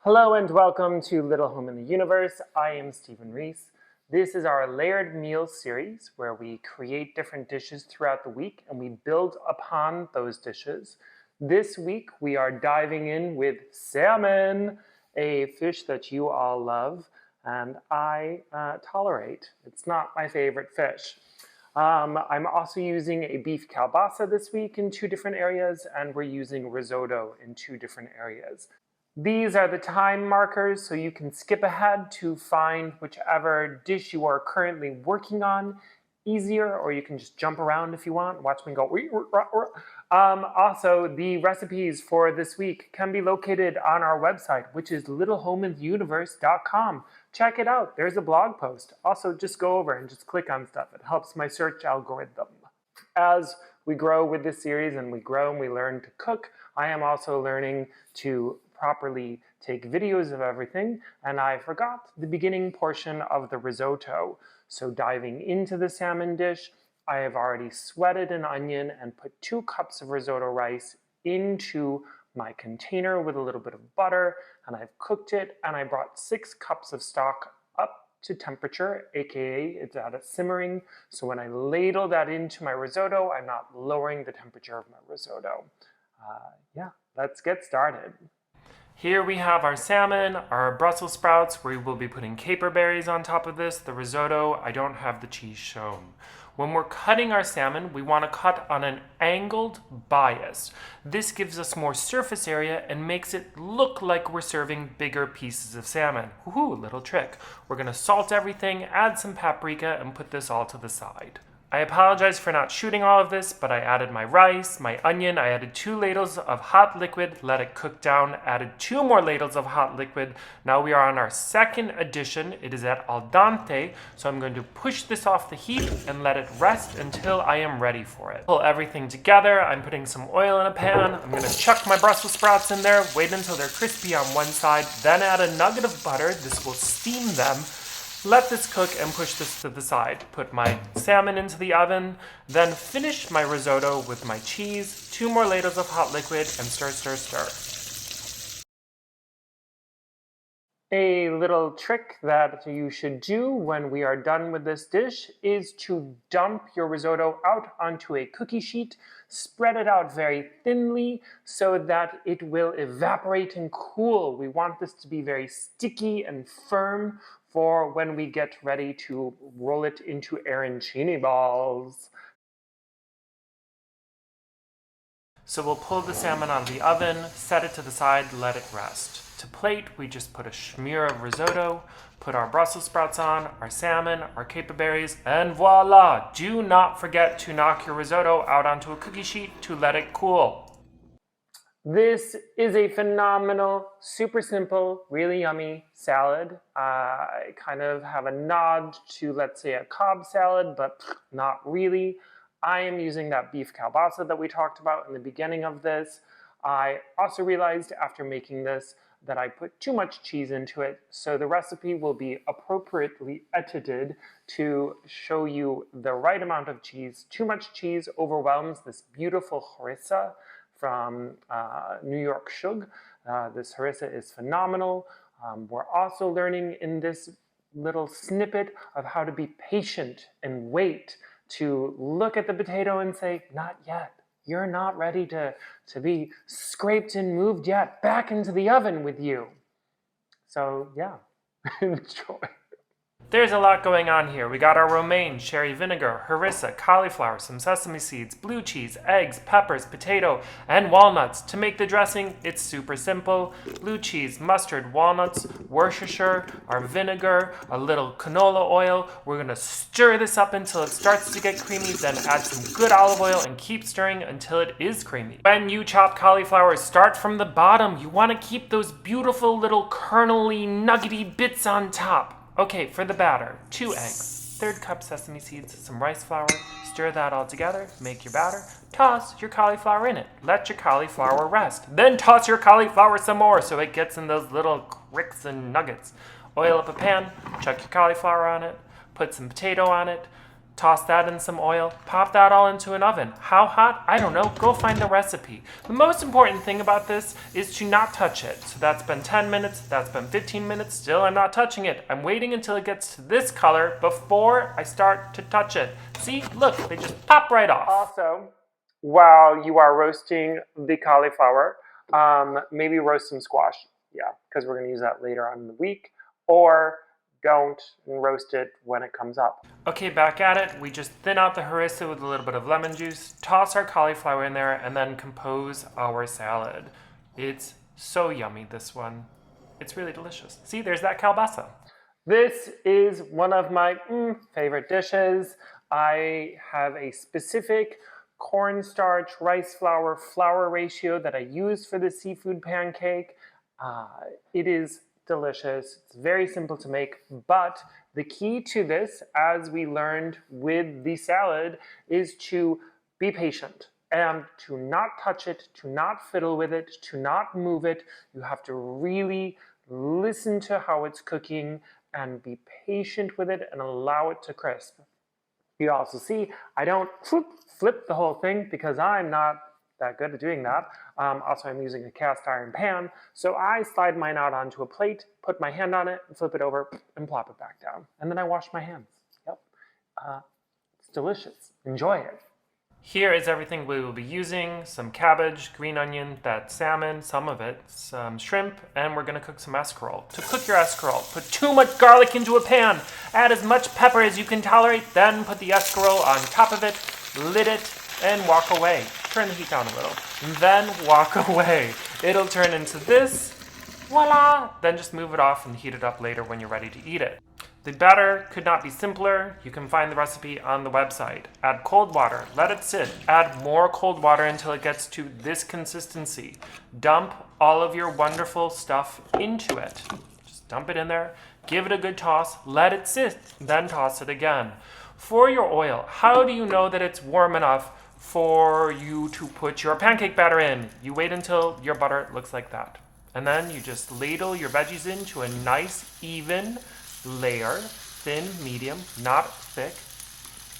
Hello and welcome to Little Home in the Universe. I am Stephen Reese. This is our layered meals series where we create different dishes throughout the week and we build upon those dishes. This week we are diving in with salmon, a fish that you all love and I tolerate. It's not my favorite fish. I'm also using a beef kielbasa this week in 2 different areas, and we're using risotto in 2 different areas. These are the time markers, so you can skip ahead to find whichever dish you are currently working on easier, or you can just jump around if you want. Watch me go. Also, the recipes for this week can be located on our website, which is littlehomeintheuniverse.com. Check it out. There's a blog post. Also, just go over and just click on stuff. It helps my search algorithm. As we grow with this series and we grow and we learn to cook, I am also learning to properly take videos of everything, and I forgot the beginning portion of the risotto. So diving into the salmon dish, I have already sweated an onion and put 2 cups of risotto rice into my container with a little bit of butter, and I've cooked it, and I brought 6 cups of stock up to temperature, aka it's at a simmering, so when I ladle that into my risotto, I'm not lowering the temperature of my risotto. Let's get started. Here we have our salmon, our Brussels sprouts, where we will be putting caper berries on top of this. The risotto, I don't have the cheese shown. When we're cutting our salmon, we want to cut on an angled bias. This gives us more surface area and makes it look like we're serving bigger pieces of salmon. Woohoo, little trick. We're going to salt everything, add some paprika, and put this all to the side. I apologize for not shooting all of this, but I added my rice, my onion, I added 2 ladles of hot liquid, let it cook down, added 2 more ladles of hot liquid. Now we are on our second addition. It is at al dente, so I'm going to push this off the heat and let it rest until I am ready for it. Pull everything together. I'm putting some oil in a pan. I'm going to chuck my Brussels sprouts in there, wait until they're crispy on one side, then add a nugget of butter. This will steam them. Let this cook and push this to the side. Put my salmon into the oven, then finish my risotto with my cheese, 2 more ladles of hot liquid, and stir, stir, stir. A little trick that you should do when we are done with this dish is to dump your risotto out onto a cookie sheet, spread it out very thinly so that it will evaporate and cool. We want this to be very sticky and firm for when we get ready to roll it into arancini balls. So we'll pull the salmon out of the oven, set it to the side, let it rest. To plate, we just put a smear of risotto, put our Brussels sprouts on, our salmon, our caper berries, and voila! Do not forget to knock your risotto out onto a cookie sheet to let it cool. This is a phenomenal, super simple, really yummy salad. I kind of have a nod to, let's say, a Cobb salad, but not really. I am using that beef kielbasa that we talked about in the beginning of this. I also realized after making this that I put too much cheese into it, so the recipe will be appropriately edited to show you the right amount of cheese. Too much cheese overwhelms this beautiful harissa from New York Shug. This harissa is phenomenal. We're also learning in this little snippet of how to be patient and wait to look at the potato and say, not yet. You're not ready to be scraped and moved yet. Back into the oven with you. So yeah, enjoy. There's a lot going on here. We got our romaine, sherry vinegar, harissa, cauliflower, some sesame seeds, blue cheese, eggs, peppers, potato, and walnuts. To make the dressing, it's super simple. Blue cheese, mustard, walnuts, Worcestershire, our vinegar, a little canola oil. We're going to stir this up until it starts to get creamy, then add some good olive oil and keep stirring until it is creamy. When you chop cauliflower, start from the bottom. You want to keep those beautiful little kernely, nuggety bits on top. Okay, for the batter, 2 eggs, 1/3 cup sesame seeds, some rice flour, stir that all together, make your batter, toss your cauliflower in it, let your cauliflower rest, then toss your cauliflower some more so it gets in those little cricks and nuggets. Oil up a pan, chuck your cauliflower on it, put some potato on it, Toss that in some oil, pop that all into an oven. How hot? I don't know, go find the recipe. The most important thing about this is to not touch it. So that's been 10 minutes, that's been 15 minutes, still I'm not touching it. I'm waiting until it gets to this color before I start to touch it. See, look, they just pop right off. Also, while you are roasting the cauliflower, maybe roast some squash. Yeah, because we're gonna use that later on in the week. Or don't roast it when it comes up. Okay, back at it. We just thin out the harissa with a little bit of lemon juice, toss our cauliflower in there, and then compose our salad. It's so yummy, this one. It's really delicious. See, there's that kielbasa. This is one of my favorite dishes. I have a specific cornstarch, rice flour, flour ratio that I use for the seafood pancake. It is delicious. It's very simple to make, but the key to this, as we learned with the salad, is to be patient and to not touch it, to not fiddle with it, to not move it. You have to really listen to how it's cooking and be patient with it and allow it to crisp. You also see, I don't flip the whole thing because I'm not that good at doing that. Also, I'm using a cast iron pan, so I slide mine out onto a plate, put my hand on it, flip it over, and plop it back down. And then I wash my hands. Yep. It's delicious. Enjoy it. Here is everything we will be using: some cabbage, green onion, that salmon, some of it, some shrimp, and we're gonna cook some escarole. To cook your escarole, put too much garlic into a pan, add as much pepper as you can tolerate, then put the escarole on top of it, lid it, and walk away. Turn the heat down a little, and then walk away. It'll turn into this, voila! Then just move it off and heat it up later when you're ready to eat it. The batter could not be simpler. You can find the recipe on the website. Add cold water, let it sit. Add more cold water until it gets to this consistency. Dump all of your wonderful stuff into it. Just dump it in there, give it a good toss, let it sit, then toss it again. For your oil, how do you know that it's warm enough for you to put your pancake batter in? You wait until your butter looks like that. And then you just ladle your veggies into a nice, even layer, thin, medium, not thick,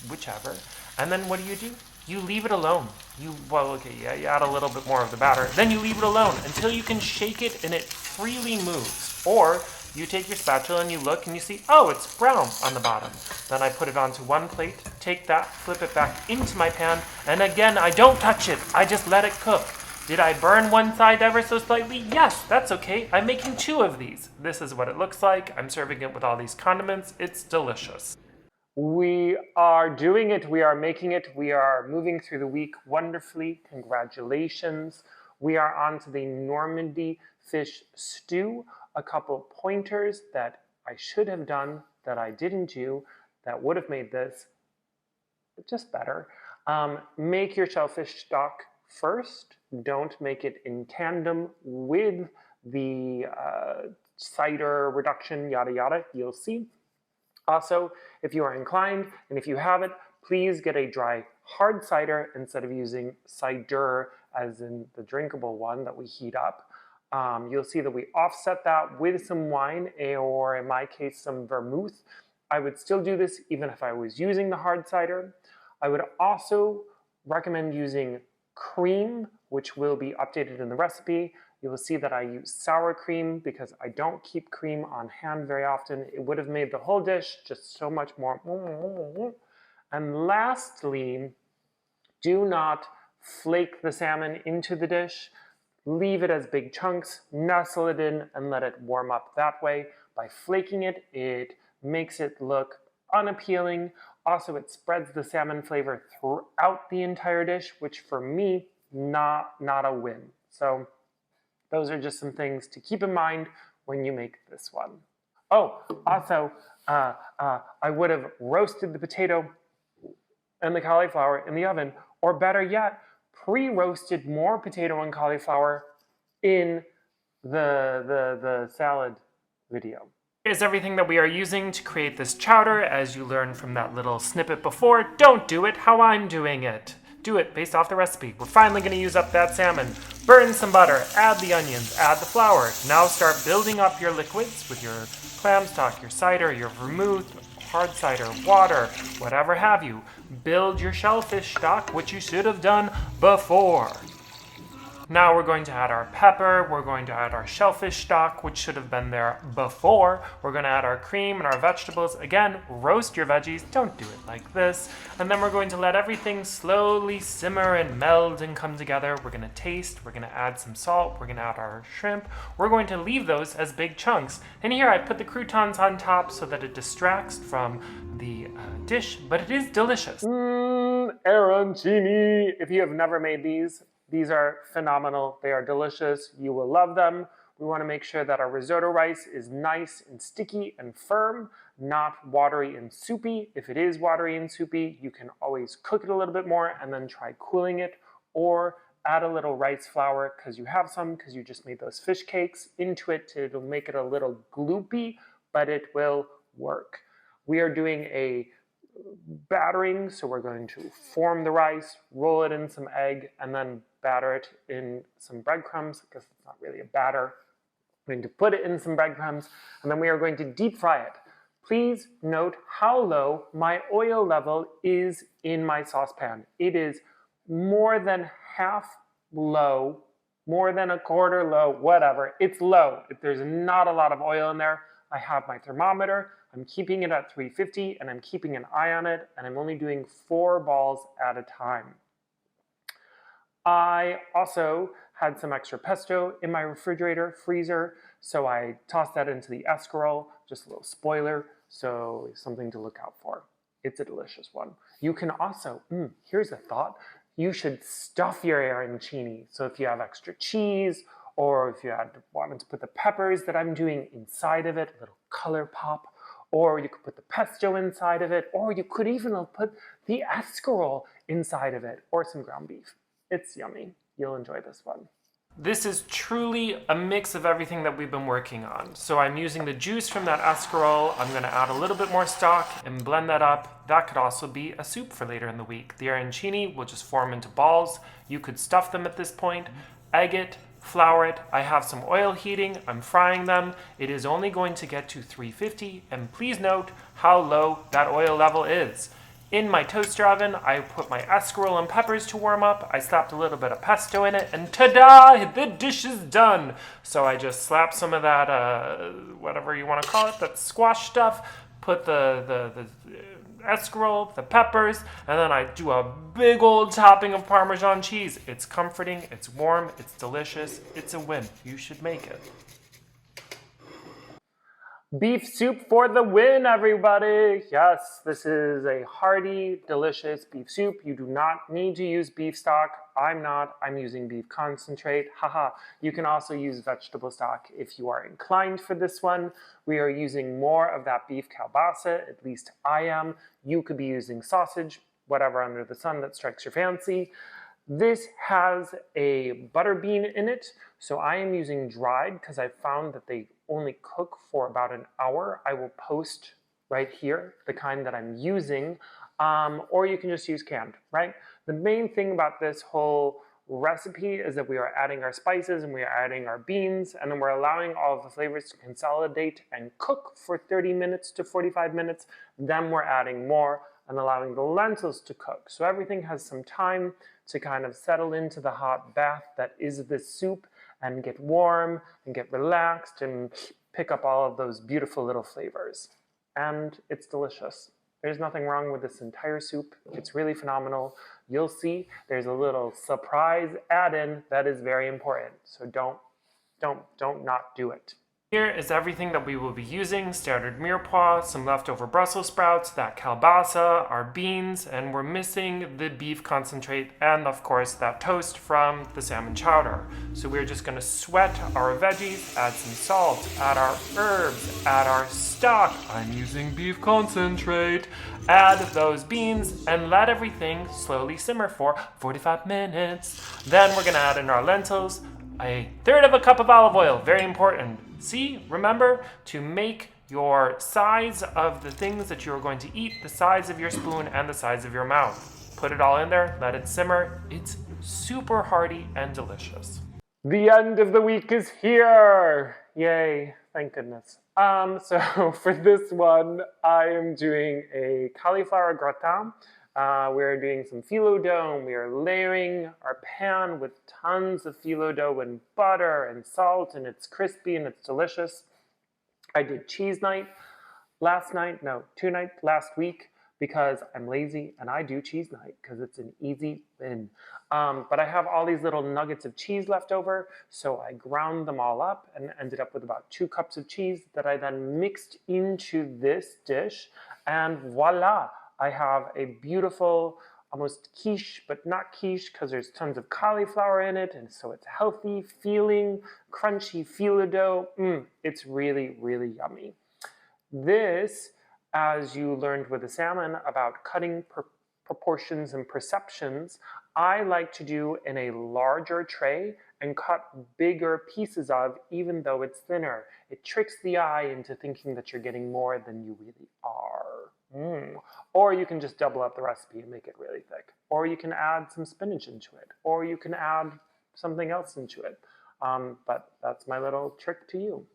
whichever. And then what do? You leave it alone. You add a little bit more of the batter. Then you leave it alone until you can shake it and it freely moves. Or you take your spatula and you look and you see, oh, it's brown on the bottom. Then I put it onto one plate, take that, flip it back into my pan, and again, I don't touch it. I just let it cook. Did I burn one side ever so slightly? Yes, that's okay. I'm making 2 of these. This is what it looks like. I'm serving it with all these condiments. It's delicious. We are doing it. We are making it. We are moving through the week wonderfully. Congratulations. We are on to the Normandy fish stew. A couple pointers that I should have done that I didn't do that would have made this just better. Make your shellfish stock first. Don't make it in tandem with the cider reduction, yada yada. You'll see. Also, if you are inclined and if you have it, please get a dry hard cider instead of using cider as in the drinkable one that we heat up. You'll see that we offset that with some wine, or in my case, some vermouth. I would still do this even if I was using the hard cider. I would also recommend using cream, which will be updated in the recipe. You will see that I use sour cream because I don't keep cream on hand very often. It would have made the whole dish just so much more. And lastly, do not flake the salmon into the dish. Leave it as big chunks, nestle it in, and let it warm up that way. By flaking it, it makes it look unappealing. Also, it spreads the salmon flavor throughout the entire dish, which for me, not a win. So those are just some things to keep in mind when you make this one. Oh, also, I would have roasted the potato and the cauliflower in the oven, or better yet, pre-roasted more potato and cauliflower in the salad video. Here's everything that we are using to create this chowder. As you learned from that little snippet before, don't do it how I'm doing it. Do it based off the recipe. We're finally going to use up that salmon. Burn some butter, add the onions, add the flour. Now start building up your liquids with your clam stock, your cider, your vermouth, hard cider, water, whatever have you. Build your shellfish stock, which you should have done before. Now we're going to add our pepper, we're going to add our shellfish stock, which should have been there before. We're going to add our cream and our vegetables. Again, roast your veggies, don't do it like this. And then we're going to let everything slowly simmer and meld and come together. We're going to taste, we're going to add some salt, we're going to add our shrimp. We're going to leave those as big chunks. And here I put the croutons on top so that it distracts from the dish, but it is delicious. Arancini! If you have never made these are phenomenal. They are delicious. You will love them. We want to make sure that our risotto rice is nice and sticky and firm, not watery and soupy. If it is watery and soupy, you can always cook it a little bit more and then try cooling it, or add a little rice flour because you have some, because you just made those fish cakes into it. It'll make it a little gloopy, but it will work. We are doing a battering, so we're going to form the rice, roll it in some egg, and then batter it in some breadcrumbs. I guess it's not really a batter. We're going to put it in some breadcrumbs, and then we are going to deep fry it. Please note how low my oil level is in my saucepan. It is more than half low, more than a quarter low, whatever. It's low. If there's not a lot of oil in there, I have my thermometer. I'm keeping it at 350 and I'm keeping an eye on it, and I'm only doing 4 balls at a time. I also had some extra pesto in my freezer, so I tossed that into the escarole, just a little spoiler, so something to look out for. It's a delicious one. You can also, here's a thought, you should stuff your arancini. So if you have extra cheese, or if you wanted to put the peppers that I'm doing inside of it, a little color pop, or you could put the pesto inside of it, or you could even put the escarole inside of it, or some ground beef. It's yummy. You'll enjoy this one. This is truly a mix of everything that we've been working on. So I'm using the juice from that escarole. I'm going to add a little bit more stock and blend that up. That could also be a soup for later in the week. The arancini will just form into balls. You could stuff them at this point, egg it, flour it. I have some oil heating. I'm frying them. It is only going to get to 350, and please note how low that oil level is. In my toaster oven, I put my escarole and peppers to warm up. I slapped a little bit of pesto in it, and ta-da! The dish is done. So I just slap some of that, whatever you want to call it, that squash stuff, put the escarole, the peppers, and then I do a big old topping of Parmesan cheese. It's comforting, it's warm, it's delicious, it's a win. You should make it. Beef soup for the win, everybody! Yes, this is a hearty, delicious beef soup. You do not need to use beef stock. I'm using beef concentrate. Haha. You can also use vegetable stock if you are inclined for this one. We are using more of that beef kielbasa, at least I am. You could be using sausage, whatever under the sun that strikes your fancy. This has a butter bean in it, so I am using dried because I found that they only cook for about an hour. I will post right here the kind that I'm using, or you can just use canned, right? The main thing about this whole recipe is that we are adding our spices and we are adding our beans, and then we're allowing all of the flavors to consolidate and cook for 30 minutes to 45 minutes. Then we're adding more and allowing the lentils to cook. So everything has some time to kind of settle into the hot bath that is this soup and get warm and get relaxed and pick up all of those beautiful little flavors. And it's delicious. There's nothing wrong with this entire soup. It's really phenomenal. You'll see there's a little surprise add-in that is very important. So don't not do it. Here is everything that we will be using: standard mirepoix, some leftover Brussels sprouts, that kielbasa, our beans, and we're missing the beef concentrate, and of course that toast from the salmon chowder. So we're just going to sweat our veggies, add some salt, add our herbs, add our stock. I'm using beef concentrate. Add those beans and let everything slowly simmer for 45 minutes. Then we're going to add in our lentils, a third of a cup of olive oil, very important. See, remember to make your size of the things that you're going to eat the size of your spoon and the size of your mouth. Put it all in there, let it simmer. It's super hearty and delicious. The end of the week is here. Yay, thank goodness. So for this one, I am doing a cauliflower gratin. We're doing some phyllo dough, and we are layering our pan with tons of phyllo dough and butter and salt, and it's crispy and it's delicious. I did cheese night last week, because I'm lazy and I do cheese night because it's an easy win. But I have all these little nuggets of cheese left over, so I ground them all up and ended up with about 2 cups of cheese that I then mixed into this dish, and voila, I have a beautiful, almost quiche, but not quiche because there's tons of cauliflower in it, and so it's healthy feeling, crunchy phyllo dough. It's really, really yummy. This, as you learned with the salmon about cutting proportions and perceptions, I like to do in a larger tray and cut bigger pieces of, even though it's thinner. It tricks the eye into thinking that you're getting more than you really are. Or you can just double up the recipe and make it really thick. Or you can add some spinach into it. Or you can add something else into it. But that's my little trick to you.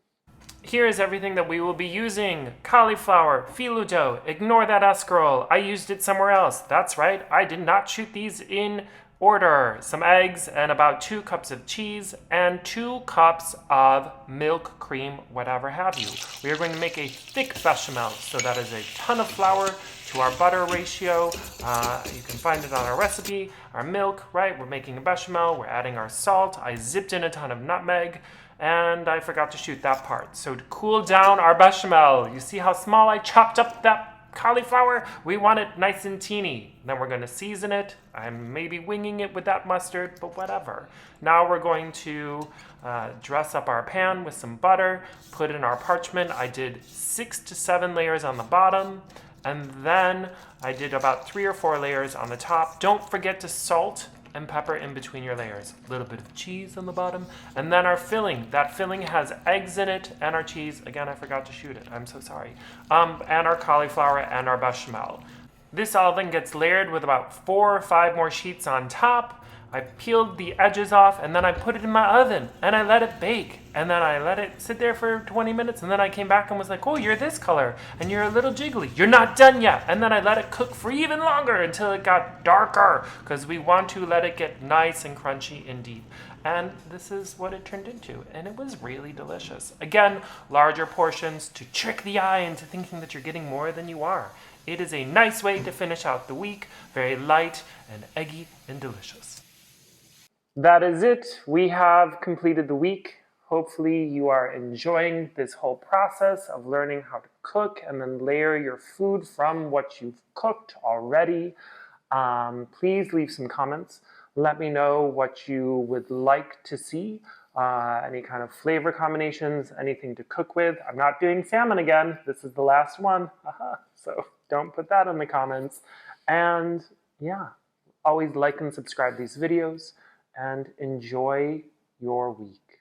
Here is everything that we will be using. Cauliflower, phyllo dough, ignore that escarole. I used it somewhere else. That's right, I did not shoot these in order. Some eggs and about 2 cups of cheese and 2 cups of milk, cream, whatever have you. We are going to make a thick bechamel, so that is a ton of flour to our butter ratio. You can find it on our recipe. Our milk, right, we're making a bechamel, we're adding our salt. I zipped in a ton of nutmeg, and I forgot to shoot that part. So to cool down our bechamel, you see how small I chopped up that cauliflower? We want it nice and teeny. Then we're going to season it. I'm maybe winging it with that mustard, but whatever. Now we're going to dress up our pan with some butter, put in our parchment. I did 6 to 7 layers on the bottom, and then I did about 3 or 4 layers on the top. Don't forget to salt and pepper in between your layers. A little bit of cheese on the bottom. And then our filling. That filling has eggs in it and our cheese. Again, I forgot to shoot it. I'm so sorry. And our cauliflower and our bechamel. This all then gets layered with about 4 or 5 more sheets on top. I peeled the edges off, and then I put it in my oven and I let it bake. And then I let it sit there for 20 minutes, and then I came back and was like, oh, you're this color and you're a little jiggly. You're not done yet. And then I let it cook for even longer until it got darker, because we want to let it get nice and crunchy and deep. And this is what it turned into, and it was really delicious. Again, larger portions to trick the eye into thinking that you're getting more than you are. It is a nice way to finish out the week, very light and eggy and delicious. That is it. We have completed the week. Hopefully you are enjoying this whole process of learning how to cook and then layer your food from what you've cooked already. Please leave some comments. Let me know what you would like to see, any kind of flavor combinations, anything to cook with. I'm not doing salmon again. This is the last one. So don't put that in the comments. And yeah, always like and subscribe these videos, and enjoy your week.